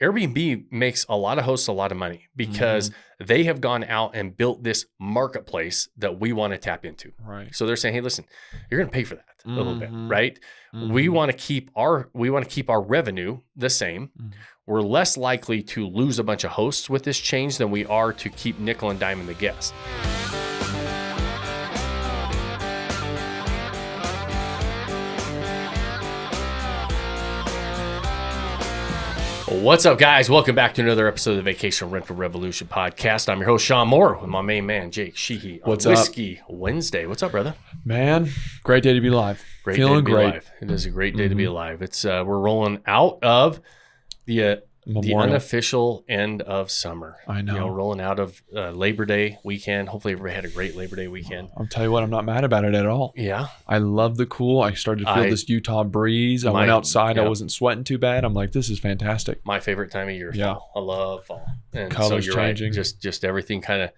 Airbnb makes a lot of hosts a lot of money because they have gone out and built this marketplace that we want to tap into. Right. So they're saying, hey, listen, you're going to pay for that a little bit, right? We want to keep our revenue the same. We're less likely to lose a bunch of hosts with this change than we are to keep nickel and diming the guests. What's up, guys? Welcome back to another episode of the Vacation Rental Revolution podcast. I'm your host, Shawn Moore, with my main man, Jake Shehee. What's Whiskey Wednesday. What's up, brother? Man, great day to be alive. Feeling great. Alive. It is a great day to be alive. It's we're rolling out of the unofficial end of summer. I know. Rolling out of Labor Day weekend. Hopefully everybody had a great Labor Day weekend. I'll tell you what, I'm not mad about it at all. Yeah. I love the cool. I started to feel this Utah breeze. I went outside. I wasn't sweating too bad. I'm like, this is fantastic. My favorite time of year. Yeah. Fall. I love fall. And colors so you're changing. Right. Just everything kind of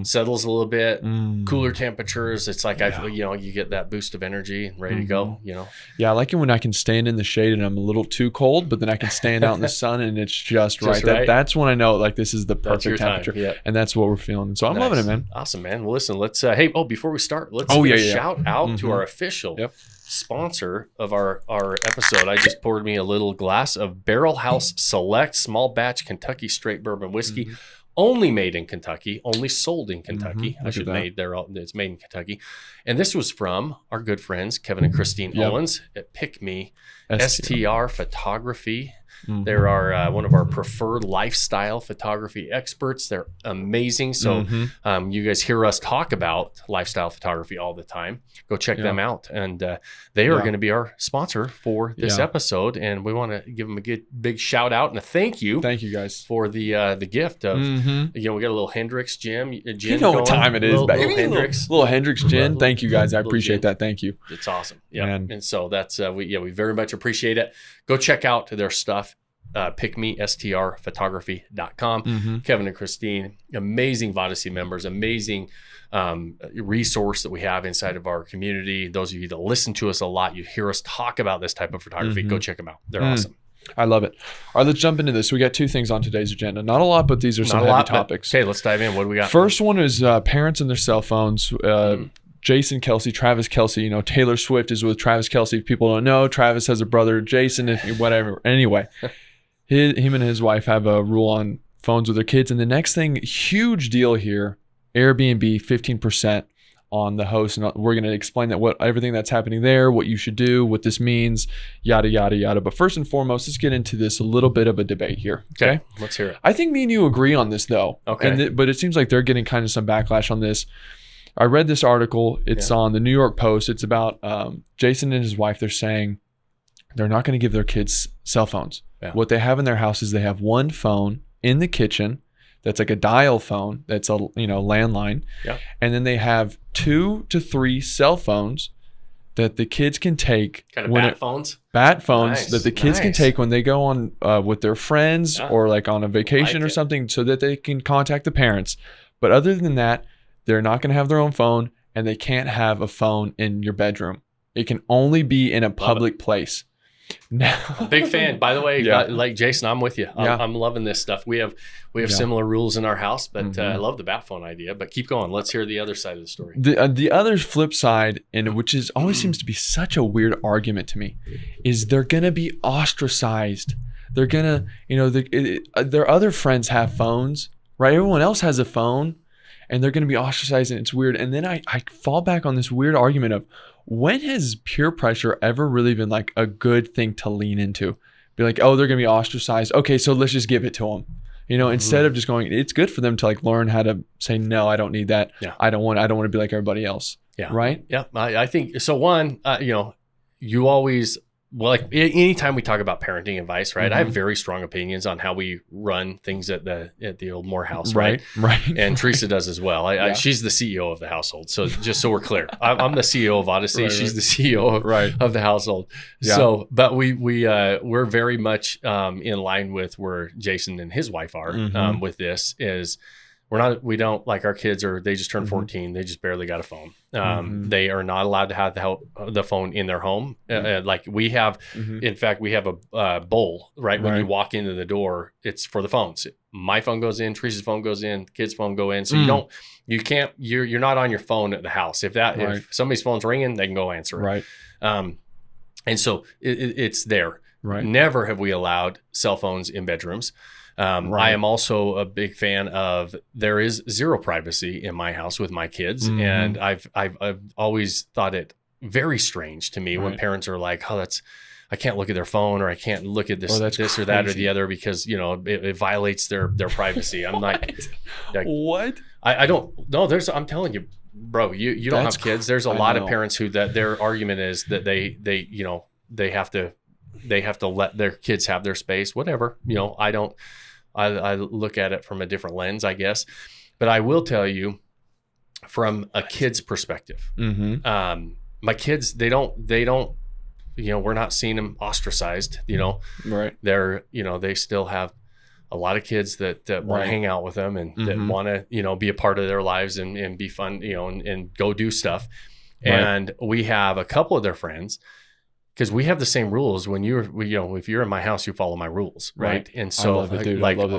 settles a little bit. Cooler temperatures. It's like you get that boost of energy and ready to go. Yeah, I like it when I can stand in the shade and I'm a little too cold, but then I can stand out in the sun and it's just right. That's when I know like this is the perfect temperature. Yep. And that's what we're feeling. So I'm loving it, man. Awesome, man. Well, listen, let's before we start, let's shout out to our official sponsor of our episode. I just poured me a little glass of Barrel House Select small batch Kentucky straight bourbon whiskey. Only made in Kentucky, only sold in Kentucky. It's made in Kentucky. And this was from our good friends, Kevin and Christine Owens at Pick Me STR Photography. They are one of our preferred lifestyle photography experts. They're amazing. So you guys hear us talk about lifestyle photography all the time. Go check them out. And they are going to be our sponsor for this episode. And we want to give them a big shout out and a thank you. Thank you, guys. For the gift of, we got a little Hendrix gin. You know what time it is, baby. Little Hendrix gin. Thank you, guys. I appreciate that. Thank you. It's awesome. Yeah. And so that's, we very much appreciate it. Go check out their stuff. pickmestrphotography.com. Kevin and Christine, amazing Vodyssey members, amazing resource that we have inside of our community. Those of you that listen to us a lot, you hear us talk about this type of photography. Go check them out. They're awesome. I love it. All right, let's jump into this. We got two things on today's agenda. Not a lot, but these are some heavy topics. Okay, let's dive in. What do we got? First one is parents and their cell phones. Jason Kelce, Travis Kelce, Taylor Swift is with Travis Kelce. If people don't know, Travis has a brother, Jason, whatever. Anyway, him and his wife have a rule on phones with their kids. And the next thing, huge deal here, Airbnb, 15% on the host. And we're going to explain everything that's happening there, what you should do, what this means, yada, yada, yada. But first and foremost, let's get into this, a little bit of a debate here. Okay? Let's hear it. I think me and you agree on this, though. Okay. But it seems like they're getting kind of some backlash on this. I read this article. It's on the New York Post. It's about Jason and his wife. They're saying they're not going to give their kids cell phones. Yeah. What they have in their house is they have one phone in the kitchen that's like a dial phone that's a landline. Yeah. And then they have 2 to 3 cell phones that the kids can take. Kind of bat phones? Bat phones that the kids can take when they go on with their friends or like on a vacation or something so that they can contact the parents. But other than that, they're not going to have their own phone and they can't have a phone in your bedroom. It can only be in a public place. Now, big fan, by the way. Like Jason, I'm with you. I'm loving this stuff. We have similar rules in our house, but I love the bat phone idea. But keep going. Let's hear the other side of the story. The other flip side, and which is always seems to be such a weird argument to me, is they're gonna be ostracized. They're gonna, their other friends have phones, right? Everyone else has a phone, and they're gonna be ostracized, and it's weird. And then I fall back on this weird argument of, when has peer pressure ever really been like a good thing to lean into? Be like, oh, they're going to be ostracized. Okay, so let's just give it to them. Instead of just going, it's good for them to like learn how to say, no, I don't need that. Yeah. I don't want to be like everybody else. Yeah. Right? Yeah. I think so. One, you always, like anytime we talk about parenting advice, right? I have very strong opinions on how we run things at the old Moore house, right? Right. And Teresa does as well. She's the CEO of the household. So just so we're clear, I'm the CEO of Vodyssey. She's the CEO of the household. Yeah. So, but we're very much in line with where Jason and his wife are with this. Is we don't like our kids they just turned 14. They just barely got a phone. They are not allowed to have the phone in their home. Like we have, in fact, we have a bowl, right? When you walk into the door, it's for the phones. My phone goes in, Teresa's phone goes in, kids' phone go in. So you're not on your phone at the house. If somebody's phone's ringing, they can go answer it. Right. And so it's there. Right. Never have we allowed cell phones in bedrooms. I am also a big fan of there is zero privacy in my house with my kids. And I've always thought it very strange to me when parents are like, oh, I can't look at their phone, or I can't look at this or that or the other because, it violates their privacy. I'm like, what? I don't know. I'm telling you, bro, you don't have kids. There's a lot of parents who their argument is that they have to let their kids have their space, whatever. I look at it from a different lens, I guess. But I will tell you from a kid's perspective, my kids, they don't, we're not seeing them ostracized, right. They're, they still have a lot of kids that want to hang out with them and that want to, be a part of their lives and be fun, and go do stuff. Right. And we have a couple of their friends, because we have the same rules. When if you're in my house, you follow my rules, right? And so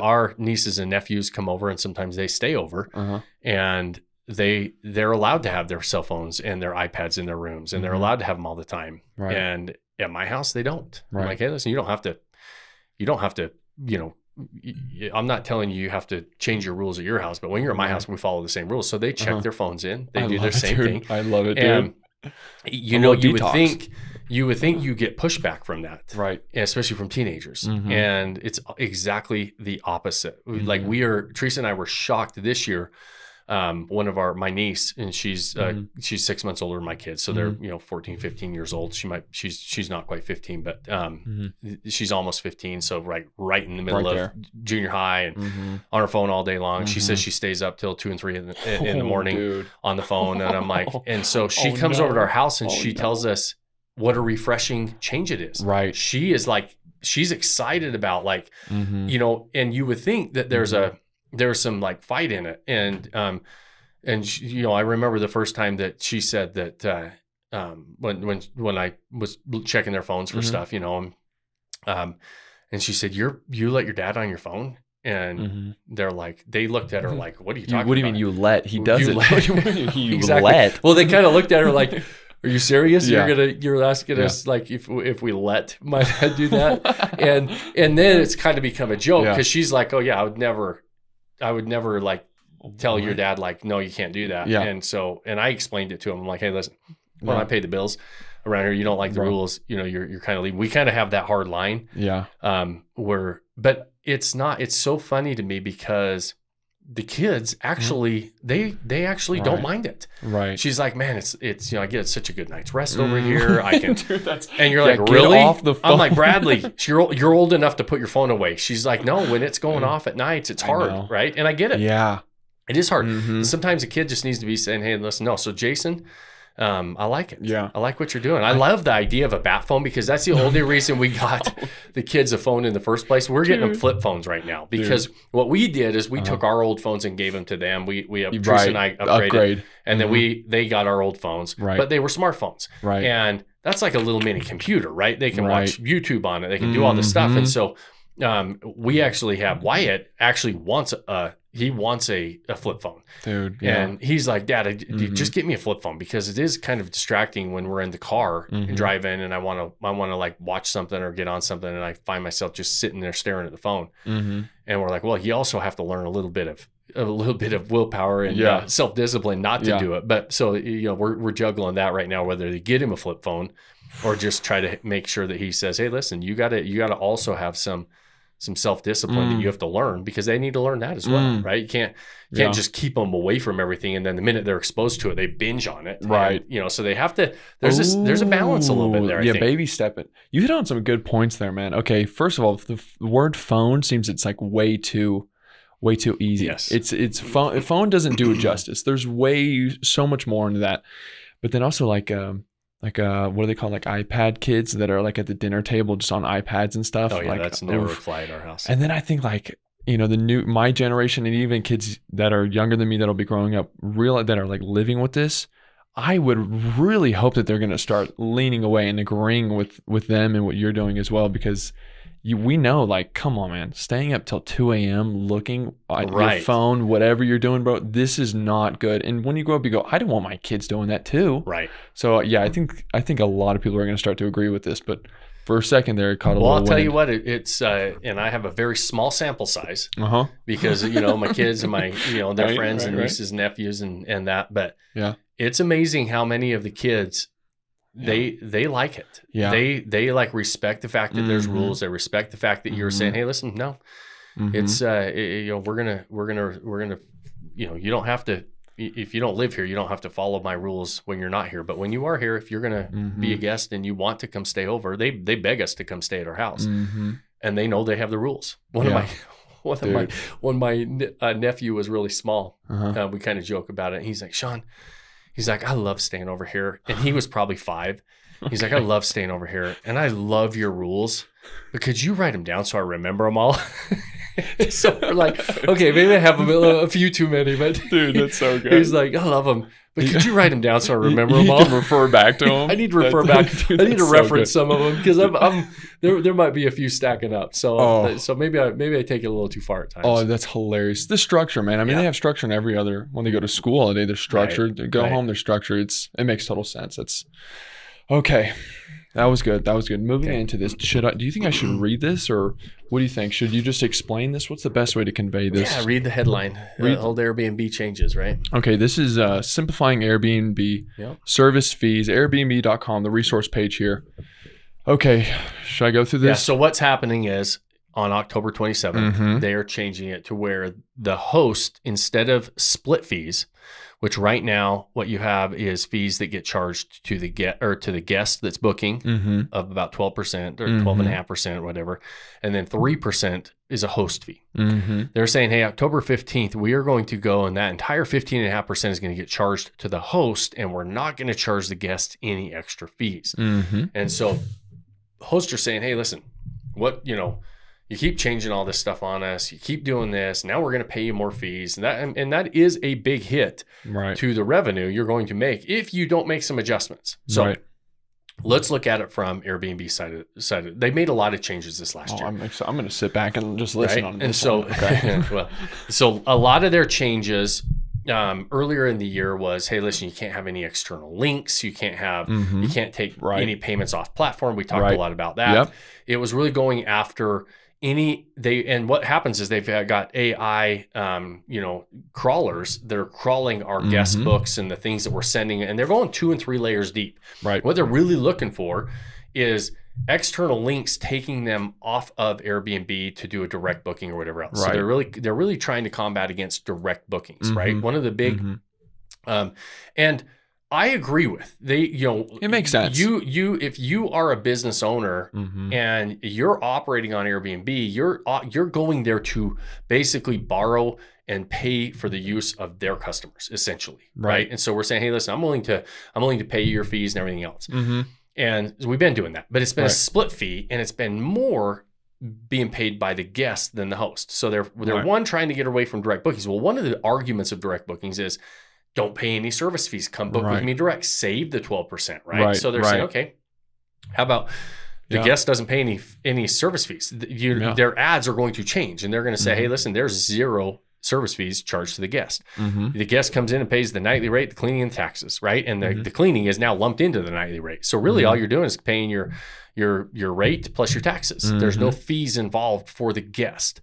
our nieces and nephews come over, and sometimes they stay over, and they're allowed to have their cell phones and their iPads in their rooms, and they're allowed to have them all the time. Right. And at my house, they don't. Right. I'm like, hey, listen, you don't have to, I'm not telling you have to change your rules at your house, but when you're at my house, we follow the same rules. So they check their phones in. They do their same thing. I love it, dude. And, you would think you get pushback from that, right? Especially from teenagers, and it's exactly the opposite. Like Teresa and I were shocked this year. One of my niece, and she's 6 months older than my kids, so they're 14, 15 years old. She's not quite 15, but she's almost 15, so right in the middle of junior high and on her phone all day long. She says she stays up till 2 and 3 in the morning on the phone, and I'm like, and so she comes over to our house and she tells us what a refreshing change it is. Right. She is like, she's excited about and you would think that there's some fight in it. And I remember the first time that she said that, when I was checking their phones for stuff, and she said, you let your dad on your phone? And they're like, they looked at her like, what are you talking about? What do you mean you let? He does it. You exactly. Let. Well, they kind of looked at her like, are you serious? Yeah. You're asking us if we let my dad do that? and then it's kind of become a joke because she's like, oh yeah, I would never tell your dad no, you can't do that. Yeah. And I explained it to him. I'm like, hey, listen, when I pay the bills around here, you don't like the rules, you're kind of leaving. We kind of have that hard line. Yeah. But it's so funny to me because the kids actually, they actually don't mind it. Right. She's like, man, it's I get such a good night's rest over here. I can, dude, and you're like, really? Off the phone. I'm like, Bradley, you're old enough to put your phone away. She's like, no, when it's going off at nights, it's hard, right? And I get it. Yeah. It is hard. Sometimes a kid just needs to be saying, hey, listen, no. So Jason, I like it. Yeah. I like what you're doing. I love the idea of a bat phone because that's the only reason we got the kids a phone in the first place. We're getting them flip phones right now because what we did is we took our old phones and gave them to them. Teresa and I upgraded. And then they got our old phones, but they were smartphones. Right. And that's like a little mini computer, right? They can watch YouTube on it. They can do all this stuff. And so we actually have Wyatt actually wants a flip phone, dude. Yeah. And he's like, Dad, just get me a flip phone because it is kind of distracting when we're in the car and driving, and I want to watch something or get on something, and I find myself just sitting there staring at the phone. And we're like, well, you also have to learn a little bit of willpower and self-discipline not to do it. But so we're juggling that right now, whether to get him a flip phone or just try to make sure that he says, hey, listen, you gotta also have some self-discipline that you have to learn because they need to learn that as well, right? You can't just keep them away from everything, and then the minute they're exposed to it, they binge on it, right? And, so they have to. There's a balance a little bit there. I think. Baby step it. You hit on some good points there, man. Okay, first of all, the word phone seems it's way too easy. Yes, it's phone. Phone doesn't do it justice. There's so much more into that, but then also what do they call iPad kids that are at the dinner table just on iPads and stuff? Oh yeah, that's never a fly at our house. And then I think my generation and even kids that are younger than me that'll be growing up that are like living with this, I would really hope that they're going to start leaning away and agreeing with them and what you're doing as well, because we know, like, come on, man, staying up till 2 a.m. looking at your phone, whatever you're doing, bro, this is not good. And when you grow up, you go, I don't want my kids doing that too. Right. So yeah, I think a lot of people are going to start to agree with this, but for a second there, it caught a little wind. I'll tell you what, it's and I have a very small sample size because my kids and my their friends and nieces and nephews and that, but yeah, it's amazing how many of the kids they like it. Yeah, they like respect the fact that there's rules. They respect the fact that you're saying, hey, listen, no, it's we're gonna you don't have to. If you don't live here, you don't have to follow my rules when you're not here. But when you are here, if you're going to be a guest and you want to come stay over, they beg us to come stay at our house. And they know they have the rules. When my nephew was really small, we kind of joke about it. He's like, Shawn, he's like, I love staying over here. And he was probably 5. He's like, I love staying over here. And I love your rules. But could you write them down so I remember them all? So we're like, okay, maybe I have a few too many, but dude, that's so good. He's like, I love them, but could you write them down so I remember them all? You can refer back to them. I need to refer back. Dude, I need to reference some of them because there might be a few stacking up. So so maybe I take it a little too far at times. Oh, that's hilarious. The structure, man. I mean, they have structure in every other. When they go to school all day, they're structured. They go home, they're structured. It makes total sense. It's okay. That was good. Moving into this, do you think I should read this, or what do you think? Should you just explain this? What's the best way to convey this? Yeah, read the headline. Old Airbnb changes, right? Okay, this is simplifying Airbnb service fees, Airbnb.com, the resource page here. Okay, should I go through this? Yeah, so what's happening is on October 27th, they are changing it to where the host, instead of split fees, which right now what you have is fees that get charged to the guest that's booking of about 12% or 12.5% or whatever, and then 3% is a host fee. They're saying, hey, October 15th, we are going to go, and that entire 15.5% is going to get charged to the host, and we're not going to charge the guest any extra fees. And so hosts are saying, hey, listen, you keep changing all this stuff on us. You keep doing this. Now we're going to pay you more fees. And that is a big hit to the revenue you're going to make if you don't make some adjustments. So let's look at it from Airbnb side. They made a lot of changes this last year. I'm going to sit back and just listen on this. And so, so a lot of their changes earlier in the year was, hey, listen, you can't have any external links. You can't have, you can't take any payments off platform. We talked a lot about that. It was really going after and what happens is they've got AI, crawlers that are crawling our guest books and the things that we're sending, and they're going 2 and 3 layers deep. What they're really looking for is external links taking them off of Airbnb to do a direct booking or whatever else. So they're really trying to combat against direct bookings, right? One of the big, and I agree with it makes sense. If you are a business owner and you're operating on Airbnb, you're going there to basically borrow and pay for the use of their customers, essentially, right? And so we're saying, hey, listen, I'm willing to pay you your fees and everything else. And we've been doing that, but it's been a split fee, and it's been more being paid by the guest than the host. So they're one, trying to get away from direct bookings. Well, one of the arguments of direct bookings is, don't pay any service fees. Come book with me direct. Save the 12%, right? So they're saying, okay, how about the guest doesn't pay any service fees? Their ads are going to change, and they're going to say, hey, listen, there's 0 service fees charged to the guest. The guest comes in and pays the nightly rate, the cleaning, and taxes, right? And the cleaning is now lumped into the nightly rate. So really, all you're doing is paying your rate plus your taxes. There's no fees involved for the guest.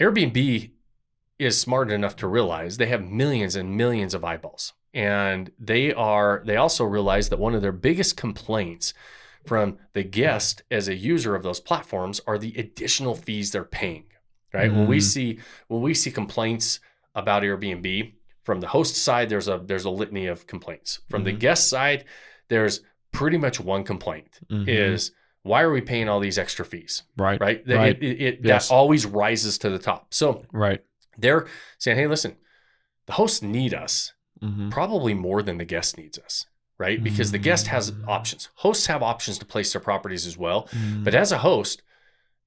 Airbnb is smart enough to realize they have millions and millions of eyeballs. And they also realize that one of their biggest complaints from the guest as a user of those platforms are the additional fees they're paying, right? When we see complaints about Airbnb from the host side, there's a litany of complaints. From the guest side, there's pretty much one complaint is, why are we paying all these extra fees? Right. That always rises to the top. So they're saying, hey, listen, the hosts need us probably more than the guest needs us, right? Because the guest has options. Hosts have options to place their properties as well. But as a host,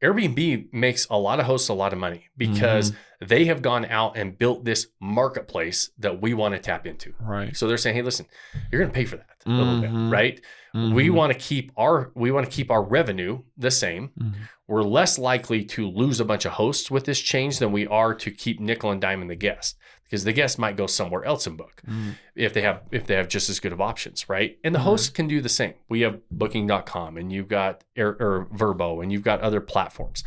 Airbnb makes a lot of hosts a lot of money because they have gone out and built this marketplace that we want to tap into. Right. So they're saying, hey, listen, you're going to pay for that a little bit, right? We want to keep our revenue the same. We're less likely to lose a bunch of hosts with this change than we are to keep nickel and diming the guest, because the guest might go somewhere else and book if they have just as good of options, right? And the hosts can do the same. We have Booking.com, and you've got Vrbo, and you've got other platforms,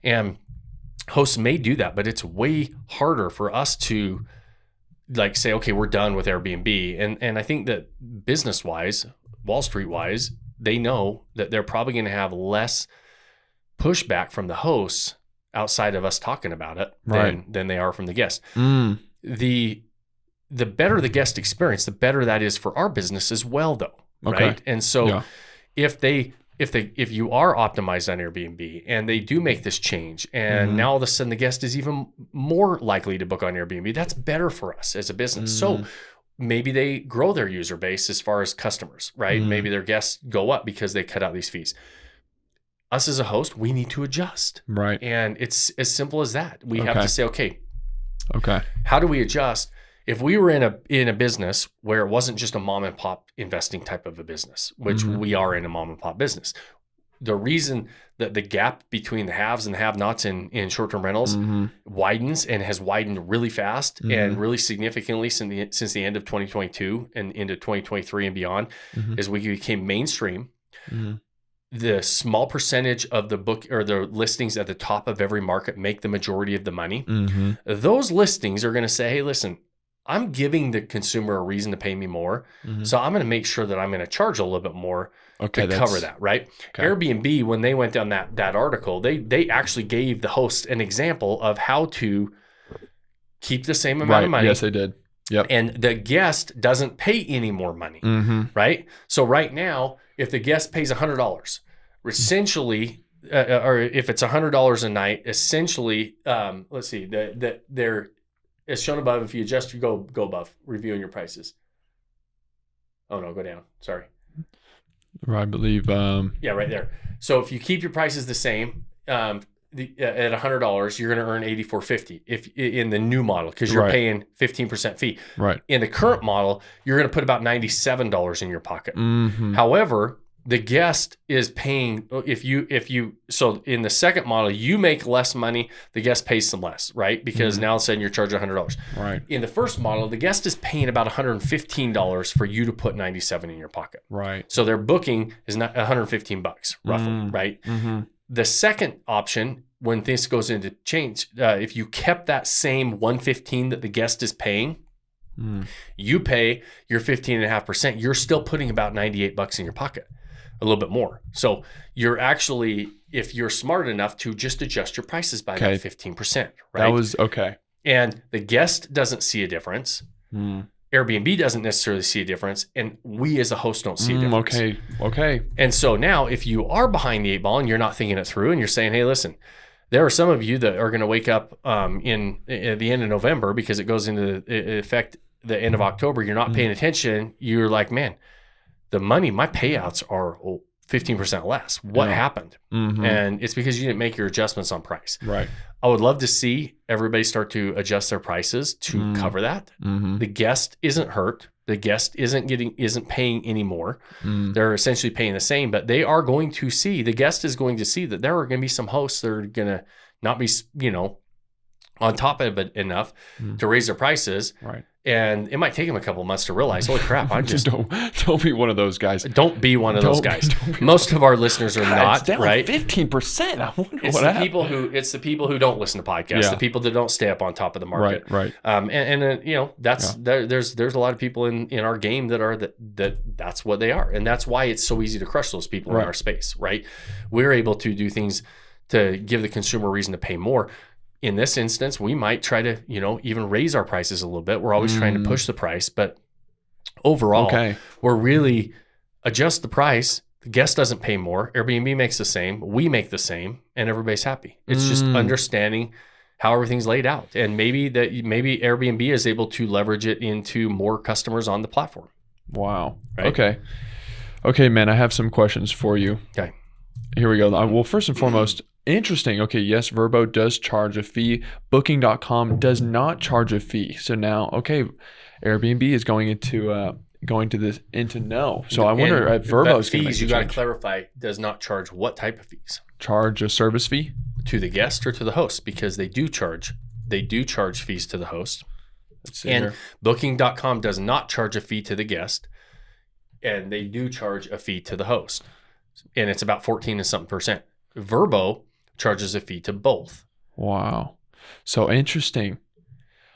and hosts may do that, but it's way harder for us to like say, okay, we're done with Airbnb. And I think that business wise, Wall Street wise, they know that they're probably going to have less pushback from the hosts outside of us talking about it than they are from the guests. The better the guest experience, the better that is for our business as well, though. Okay. Right. And so if you are optimized on Airbnb and they do make this change, and now all of a sudden the guest is even more likely to book on Airbnb, that's better for us as a business. So maybe they grow their user base as far as customers, right? Maybe their guests go up because they cut out these fees. Us as a host, we need to adjust. Right. And it's as simple as that. We have to say, okay, how do we adjust? If we were in a business where it wasn't just a mom and pop investing type of a business, which we are in a mom and pop business, the reason that the gap between the haves and the have-nots in short-term rentals widens and has widened really fast and really significantly since the end of 2022 and into 2023 and beyond is we became mainstream. The small percentage of the book or the listings at the top of every market make the majority of the money. Those listings are going to say, hey, listen, I'm giving the consumer a reason to pay me more. So I'm going to make sure that I'm going to charge a little bit more to cover that, right? Airbnb, when they went down that article, they actually gave the host an example of how to keep the same amount of money. Yes, they did. Yep. And the guest doesn't pay any more money, right? So right now, if the guest pays $100, essentially, or if it's $100 a night, essentially, let's see, they're as shown above. If you adjust, you go above, reviewing your prices. Oh no, go down. Sorry. I believe. Yeah, right there. So if you keep your prices the same, at $100, you're going to earn $84.50 if in the new model, because you're paying 15% fee. Right. In the current model, you're going to put about $97 in your pocket. However, the guest is paying so in the second model, you make less money, the guest pays some less, right? Because now all of a sudden you're charging $100. Right. In the first model, the guest is paying about $115 for you to put $97 in your pocket. Right. So their booking is not $115 roughly, right? The second option, when this goes into change, if you kept that same $115 that the guest is paying, you pay your 15.5%, you're still putting about $98 in your pocket, a little bit more. So you're actually, if you're smart enough to just adjust your prices by that 15%, right? That was okay. And the guest doesn't see a difference. Airbnb doesn't necessarily see a difference, and we as a host don't see a difference. Okay. And so now, if you are behind the eight ball and you're not thinking it through, and you're saying, "Hey, listen, there are some of you that are going to wake up at the end of November because it goes into effect the end of October. You're not paying attention. You're like, man, the money, my payouts are 15% less. What happened? And it's because you didn't make your adjustments on price. Right. I would love to see everybody start to adjust their prices to cover that. The guest isn't hurt. The guest isn't paying any more. They're essentially paying the same, but they are going to see, the guest is going to see that there are going to be some hosts that are going to not be, on top of it enough to raise their prices. Right. And it might take them a couple of months to realize, holy crap, I'm just don't be one of those guys. Don't be one of those guys. Most of our listeners are not, it's down right? 15%. I wonder it's the people who don't listen to podcasts, the people that don't stay up on top of the market. Right. There's a lot of people in our game that's what they are. And that's why it's so easy to crush those people in our space, right? We're able to do things to give the consumer a reason to pay more. In this instance, we might try to, even raise our prices a little bit. We're always trying to push the price, but overall, we're really adjust the price. The guest doesn't pay more. Airbnb makes the same. We make the same, and everybody's happy. It's just understanding how everything's laid out, and maybe Airbnb is able to leverage it into more customers on the platform. Wow. Right? Okay, man. I have some questions for you. Okay. Here we go. Well, first and foremost, Interesting. Okay, yes, Vrbo does charge a fee. Booking.com does not charge a fee. So now, okay, Airbnb is going into no. So I wonder if Vrbo's going to make fees. You got to clarify. Does not charge what type of fees? Charge a service fee to the guest or to the host, because they do charge fees to the host. And here. Booking.com does not charge a fee to the guest, and they do charge a fee to the host, and it's about 14 and something percent. Vrbo charges a fee to both. Wow, so interesting.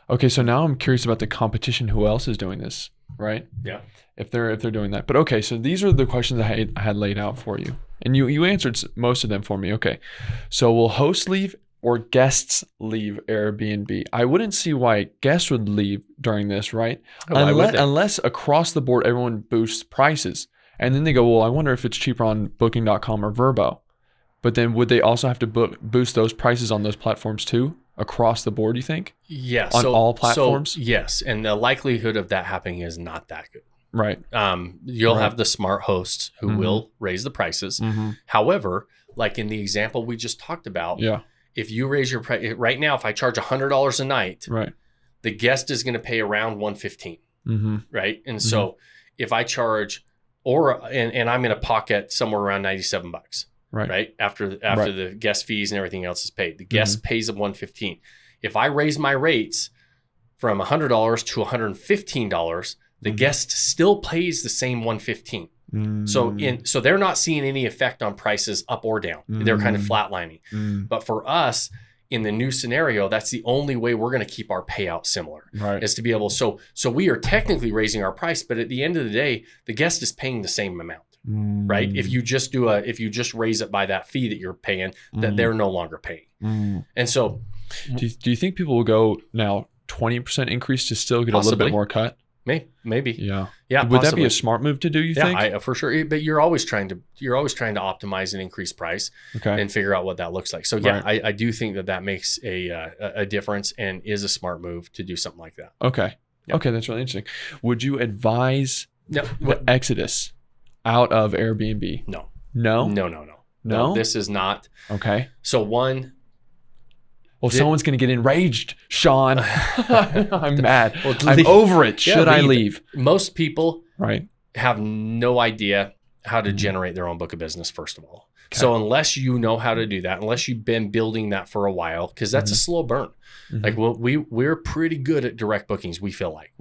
Okay, so now I'm curious about the competition. Who else is doing this, right? Yeah. If they're doing that. But okay, so these are the questions I had laid out for you, and you answered most of them for me. Okay, so will hosts leave or guests leave Airbnb? I wouldn't see why guests would leave during this, right? Unless across the board everyone boosts prices, and then they go, well, I wonder if it's cheaper on Booking.com or Vrbo. But then would they also have to boost those prices on those platforms too, across the board, you think? Yeah. On all platforms? So, yes. And the likelihood of that happening is not that good. Right. You'll have the smart hosts who will raise the prices. However, like in the example we just talked about, if you raise your price right now, if I charge $100 a night, right, the guest is going to pay around $115, right? And so if I charge, and I'm going to pocket somewhere around $97. Right. After the guest fees and everything else is paid, the guest pays $115. If I raise my rates from $100 to $115, the guest still pays the same $115. So they're not seeing any effect on prices up or down. They're kind of flatlining. But for us, in the new scenario, that's the only way we're going to keep our payout similar, is to be able. So we are technically raising our price, but at the end of the day, the guest is paying the same amount. Right? If you just raise it by that fee that you're paying, that they're no longer paying. And so do you think people will go now 20% increase to still get a little bit more cut? Maybe. Yeah. Would possibly. That be a smart move to do, you think? Yeah, for sure. But you're always trying to optimize and increase price and figure out what that looks like. So I do think that makes a difference and is a smart move to do something like that. Okay. Yeah. Okay, that's really interesting. Would you advise the exodus out of Airbnb? No. No? This is not. Okay. So one. Well, someone's going to get enraged, Shawn. I'm mad. I'm over it. Should I leave? Most people have no idea how to generate their own book of business, first of all. Okay. So unless you know how to do that, unless you've been building that for a while, because that's a slow burn. Like we're pretty good at direct bookings. We feel like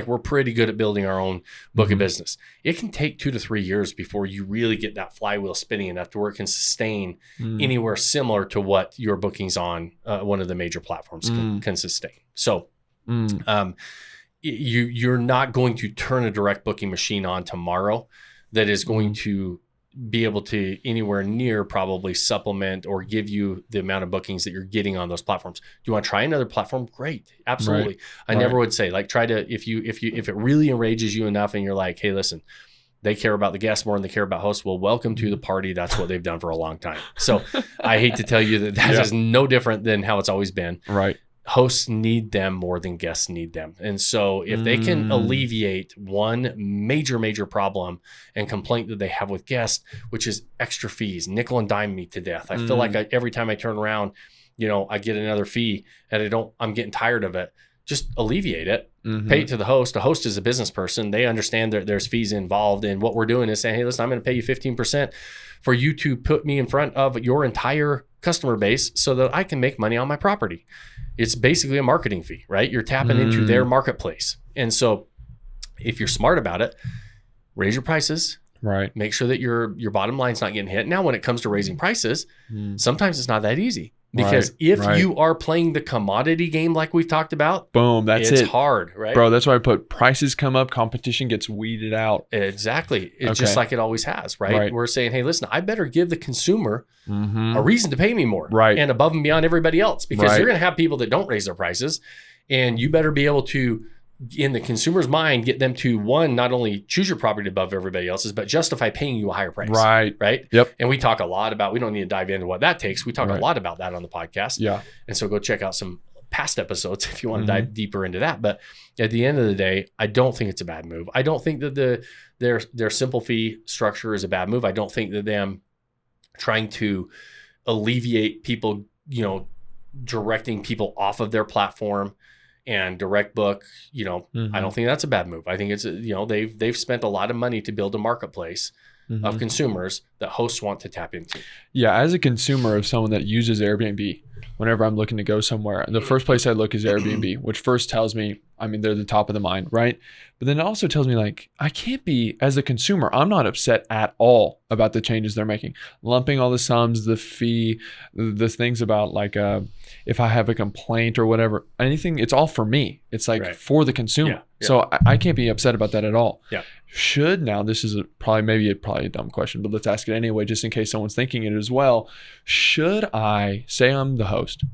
we're pretty good at building our own book of business. It can take 2 to 3 years before you really get that flywheel spinning enough to where it can sustain anywhere similar to what your bookings on one of the major platforms can sustain. So you're not going to turn a direct booking machine on tomorrow that is going to be able to anywhere near probably supplement or give you the amount of bookings that you're getting on those platforms. Do you want to try another platform? Great. Absolutely. I never would say, like, try to, if it really enrages you enough and you're like, hey, listen, they care about the guests more than they care about hosts. Well, welcome to the party. That's what they've done for a long time. So I hate to tell you that is no different than how it's always been. Right. Hosts need them more than guests need them. And so if they can alleviate one major problem and complaint that they have with guests, which is extra fees, nickel and dime me to death. I feel like every time I turn around, I get another fee and I'm getting tired of it. Just alleviate it, pay it to the host. A host is a business person. They understand that there's fees involved. And what we're doing is saying, hey, listen, I'm going to pay you 15% for you to put me in front of your entire customer base so that I can make money on my property. It's basically a marketing fee, right? You're tapping into their marketplace. And so if you're smart about it, raise your prices, right? Make sure that your bottom line's not getting hit. Now, when it comes to raising prices, sometimes it's not that easy. Because if you are playing the commodity game like we've talked about, boom, it's hard, right? Bro, that's why I put prices come up, competition gets weeded out. Exactly. It's just like it always has, right? We're saying, hey, listen, I better give the consumer a reason to pay me more. Right. And above and beyond everybody else. Because you're going to have people that don't raise their prices. And you better be able to, in the consumer's mind, get them to, one, not only choose your property above everybody else's, but justify paying you a higher price. Right. Yep. And we talk a lot about, we don't need to dive into what that takes. We talk a lot about that on the podcast. Yeah. And so go check out some past episodes if you want to dive deeper into that. But at the end of the day, I don't think it's a bad move. I don't think that their simple fee structure is a bad move. I don't think that them trying to alleviate people, directing people off of their platform and direct book, I don't think that's a bad move. I think it's, they've spent a lot of money to build a marketplace of consumers that hosts want to tap into. Yeah. As a consumer of someone that uses Airbnb, whenever I'm looking to go somewhere, the first place I look is Airbnb, which first tells me, they're the top of the mind, right? But then it also tells me like, I can't be, as a consumer, I'm not upset at all about the changes they're making. Lumping all the sums, the fee, the things about like, if I have a complaint or whatever, anything, it's all for me. It's like for the consumer. Yeah. Yeah. So I can't be upset about that at all. Yeah. This is probably a dumb question, but let's ask it anyway, just in case someone's thinking it as well. Should I, say I'm the host,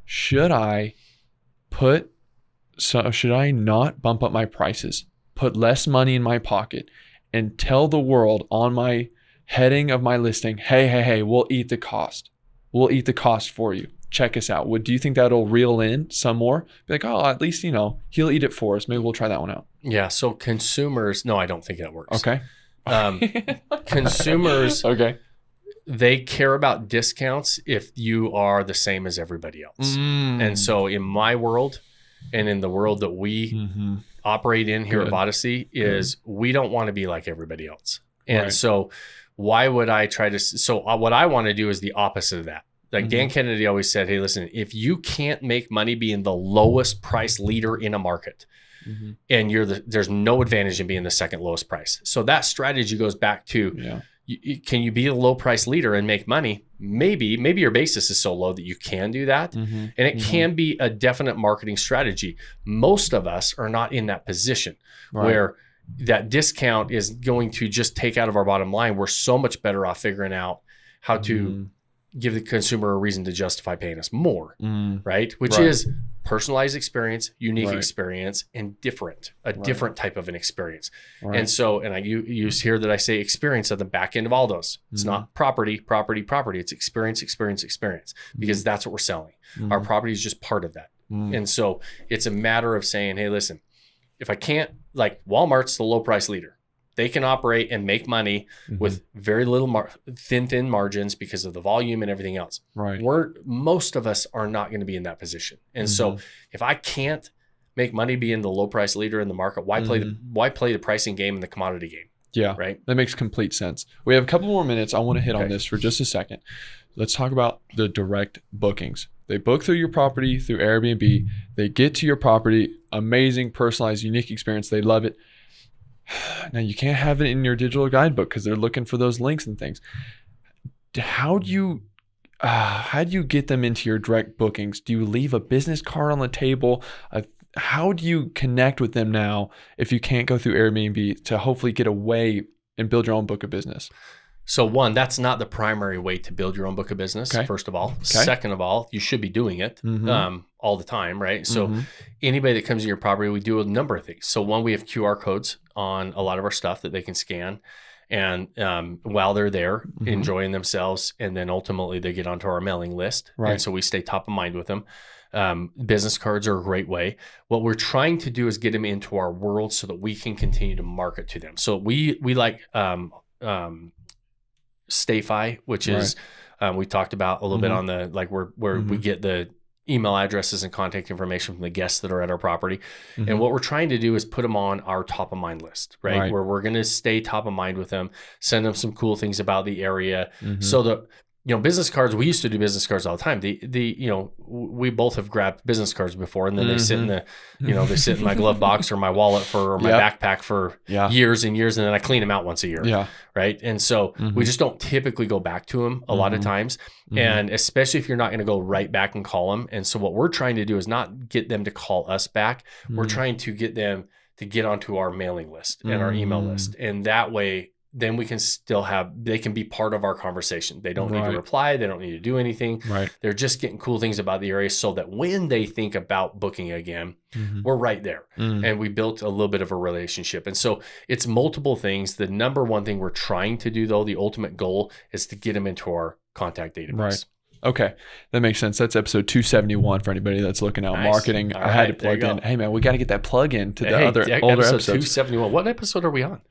should I not bump up my prices, put less money in my pocket, and tell the world on my heading of my listing, hey, we'll eat the cost. We'll eat the cost for you. Check us out. Do you think that'll reel in some more? Be like, at least, he'll eat it for us. Maybe we'll try that one out. Yeah. So consumers, no, I don't think that works. Okay. Consumers, okay, they care about discounts if you are the same as everybody else. And so in my world and in the world that we operate in here at Vodyssey is we don't want to be like everybody else. And so why would I what I want to do is the opposite of that. Like Dan Kennedy always said, hey, listen, if you can't make money being the lowest price leader in a market, and there's no advantage in being the second lowest price. So that strategy goes back to, can you be a low price leader and make money? Maybe your basis is so low that you can do that. And it can be a definite marketing strategy. Most of us are not in that position where that discount is going to just take out of our bottom line. We're so much better off figuring out how to give the consumer a reason to justify paying us more, right? Which is personalized experience, unique experience, and different type of an experience. And so, and I use here that I say experience at the back end of all those. It's not property. It's experience, because that's what we're selling. Our property is just part of that. And so it's a matter of saying, hey, listen, if I can't, like Walmart's the low price leader. They can operate and make money with very little thin margins because of the volume and everything else. Most of us are not going to be in that position. And so if I can't make money being the low price leader in the market, why play the pricing game and the commodity game? Yeah. Right. That makes complete sense. We have a couple more minutes. I want to hit on this for just a second. Let's talk about the direct bookings. They book through your property through Airbnb. They get to your property, amazing, personalized, unique experience. They love it. Now you can't have it in your digital guidebook because they're looking for those links and things. How do you get them into your direct bookings? Do you leave a business card on the table? How do you connect with them now if you can't go through Airbnb to hopefully get away and build your own book of business? So one, that's not the primary way to build your own book of business, first of all. Second of all, you should be doing it all the time, right? So anybody that comes to your property, we do a number of things. So one, we have QR codes on a lot of our stuff that they can scan. And while they're there, enjoying themselves, and then ultimately they get onto our mailing list. And so we stay top of mind with them. Business cards are a great way. What we're trying to do is get them into our world so that we can continue to market to them. So we like Stayfi, which is we talked about a little bit on the where we get the email addresses and contact information from the guests that are at our property. And what we're trying to do is put them on our top of mind list, right? Where we're going to stay top of mind with them, send them some cool things about the area, so that business cards, we used to do business cards all the time. We both have grabbed business cards before, and then they sit in they sit in my glove box or my wallet or my backpack for years and years, and then I clean them out once a year. Right. And so we just don't typically go back to them a lot of times. And especially if you're not going to go right back and call them. And so what we're trying to do is not get them to call us back. We're trying to get them to get onto our mailing list and our email list. And that way, then we can still they can be part of our conversation. They don't need to reply. They don't need to do anything. They're just getting cool things about the area so that when they think about booking again, we're right there. And we built a little bit of a relationship. And so it's multiple things. The number one thing we're trying to do, though, the ultimate goal is to get them into our contact database. Okay. That makes sense. That's episode 271 for anybody that's looking out marketing. I had to plug in. Hey, man, we got to get that plug in to the older episodes. 271. What episode are we on?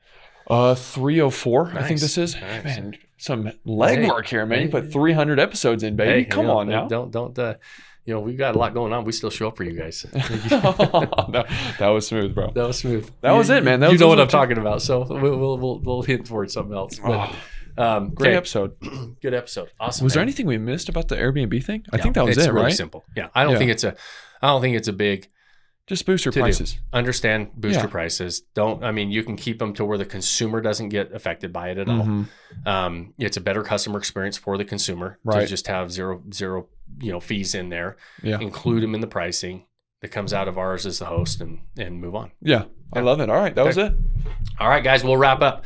304, I think this is. Nice. Man, some legwork here, man. You put 300 episodes in, baby. Come on now. Don't. We've got a lot going on. We still show up for you guys. No, that was smooth, bro. That was smooth. That was it, man. You know what I'm talking about. So we'll hint towards something else. But, great episode. Good episode. Awesome. Was there anything we missed about the Airbnb thing? I think that was it, really right? Simple. Yeah. I don't think it's a big. Just booster prices. Understand booster prices. You can keep them to where the consumer doesn't get affected by it at all. It's a better customer experience for the consumer to just have zero, fees in there. Yeah. Include them in the pricing that comes out of ours as the host and move on. Yeah. I love it. All right. That was it. All right, guys, we'll wrap up.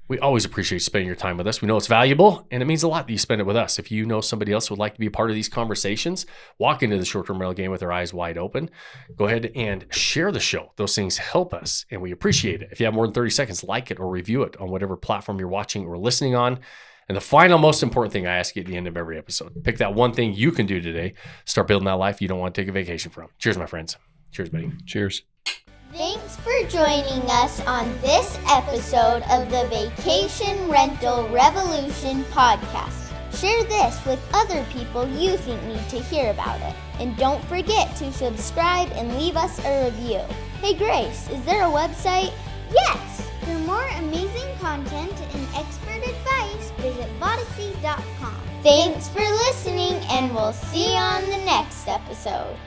We always appreciate spending your time with us. We know it's valuable, and it means a lot that you spend it with us. If you know somebody else who would like to be a part of these conversations, walk into the short-term rental game with their eyes wide open. Go ahead and share the show. Those things help us, and we appreciate it. If you have more than 30 seconds, like it or review it on whatever platform you're watching or listening on. And the final, most important thing I ask you at the end of every episode, pick that one thing you can do today. Start building that life you don't want to take a vacation from. Cheers, my friends. Cheers, buddy. Cheers. Thanks for joining us on this episode of the Vacation Rental Revolution podcast. Share this with other people you think need to hear about it. And don't forget to subscribe and leave us a review. Hey Grace, is there a website? Yes! For more amazing content and expert advice, visit Vodyssey.com. Thanks for listening, and we'll see you on the next episode.